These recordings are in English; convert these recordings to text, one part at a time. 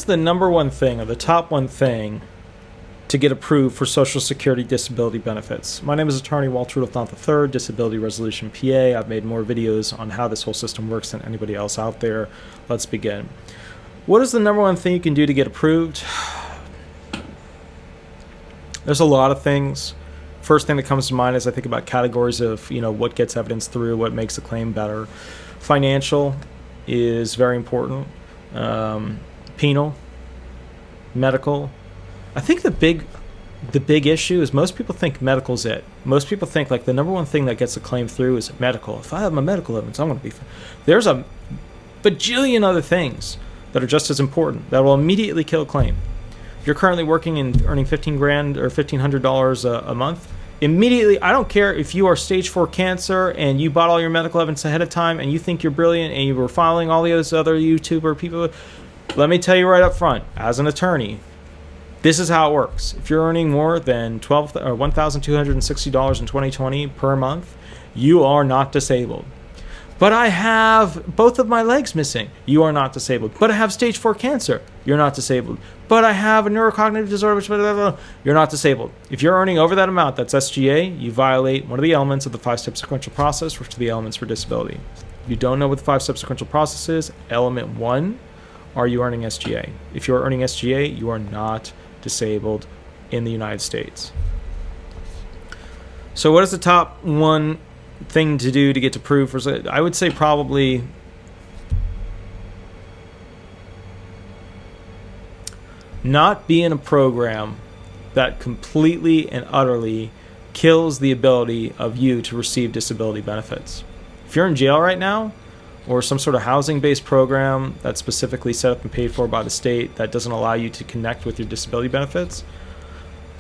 the number one thing, or the top one thing, to get approved for Social Security disability benefits? My name is attorney Walter Rudolph Hnot III, Disability Resolution PA. I've made more videos on how this whole system works than anybody else out there. Let's begin. What is the number one thing you can do to get approved? There's a lot of things. First thing that comes to mind is I think about categories of, what gets evidence through, what makes a claim better. Financial is very important. Penal, medical. I think the big issue is most people think medical's it. Most people think like the number one thing that gets a claim through is medical. If I have my medical evidence, I'm going to be fine. There's a bajillion other things that are just as important that will immediately kill a claim. If you're currently working and earning $15,000 or $1,500 a month, immediately, I don't care if you are stage 4 cancer and you bought all your medical evidence ahead of time and you think you're brilliant and you were following all those other YouTuber people. Let me tell you right up front, as an attorney, this is how it works. If you're earning more than $1,260 in 2020 per month, you are not disabled. But I have both of my legs missing. You are not disabled. But I have stage 4 cancer. You're not disabled. But I have a neurocognitive disorder, which blah, blah, blah. You're not disabled. If you're earning over that amount, that's SGA, you violate one of the elements of the 5-step sequential process, which are the elements for disability. If you don't know what the 5-step sequential process is, element 1, are you earning SGA? If you're earning SGA, you are not disabled in the United States. So what is the top one thing to do to get to proof? I would say probably not be in a program that completely and utterly kills the ability of you to receive disability benefits. If you're in jail right now, or some sort of housing-based program that's specifically set up and paid for by the state that doesn't allow you to connect with your disability benefits,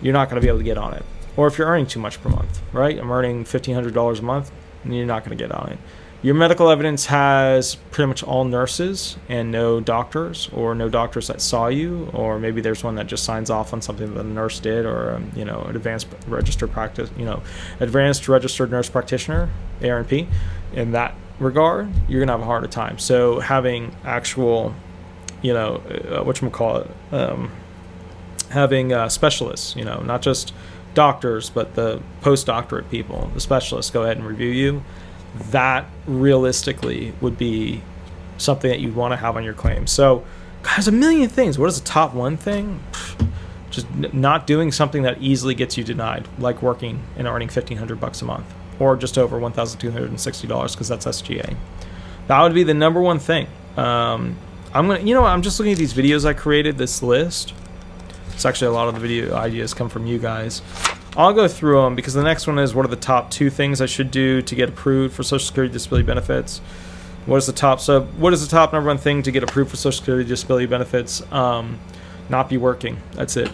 you're not going to be able to get on it. Or if you're earning too much per month, right? I'm earning $1,500 a month, and you're not going to get on it. Your medical evidence has pretty much all nurses and no doctors, or no doctors that saw you, or maybe there's one that just signs off on something that a nurse did, or an advanced registered practice, advanced registered nurse practitioner, ARNP. In that regard, you're gonna have a harder time. So having actual, having specialists, not just doctors, but the postdoctorate people, the specialists go ahead and review you. That realistically would be something that you'd want to have on your claim. So, there's a million things. What is the top one thing? Just not doing something that easily gets you denied, like working and earning $1,500 a month, or just over $1,260 because that's SGA. That would be the number one thing. I'm just looking at these videos I created, this list. It's actually a lot of the video ideas come from you guys. I'll go through them because the next one is what are the top 2 things I should do to get approved for Social Security disability benefits. What is the top number one thing to get approved for Social Security disability benefits? Not be working. That's it.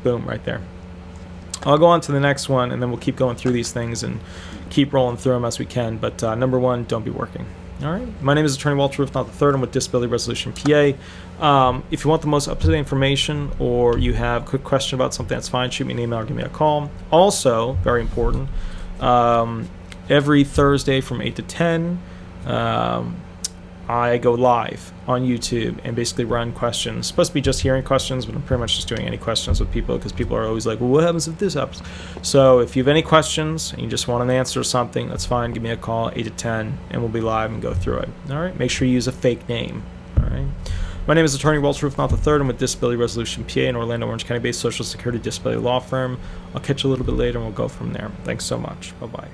Boom, right there. I'll go on to the next one, and then we'll keep going through these things and keep rolling through them as we can. But number 1, don't be working. All right. My name is attorney Walter Rudolph Hnot III. I'm with Disability Resolution PA. If you want the most up-to-date information, or you have a quick question about something, that's fine. Shoot me an email or give me a call. Also, very important, every Thursday from 8 to 10, I go live on YouTube and basically run questions. It's supposed to be just hearing questions, but I'm pretty much just doing any questions with people because people are always like, well, what happens if this happens? So if you have any questions and you just want an answer or something, that's fine. Give me a call, 8 to 10, and we'll be live and go through it. All right. Make sure you use a fake name. All right. My name is attorney Walter Rudolph Hnot III. I'm with Disability Resolution PA, an Orlando, Orange County-based Social Security disability law firm. I'll catch you a little bit later and we'll go from there. Thanks so much. Bye-bye.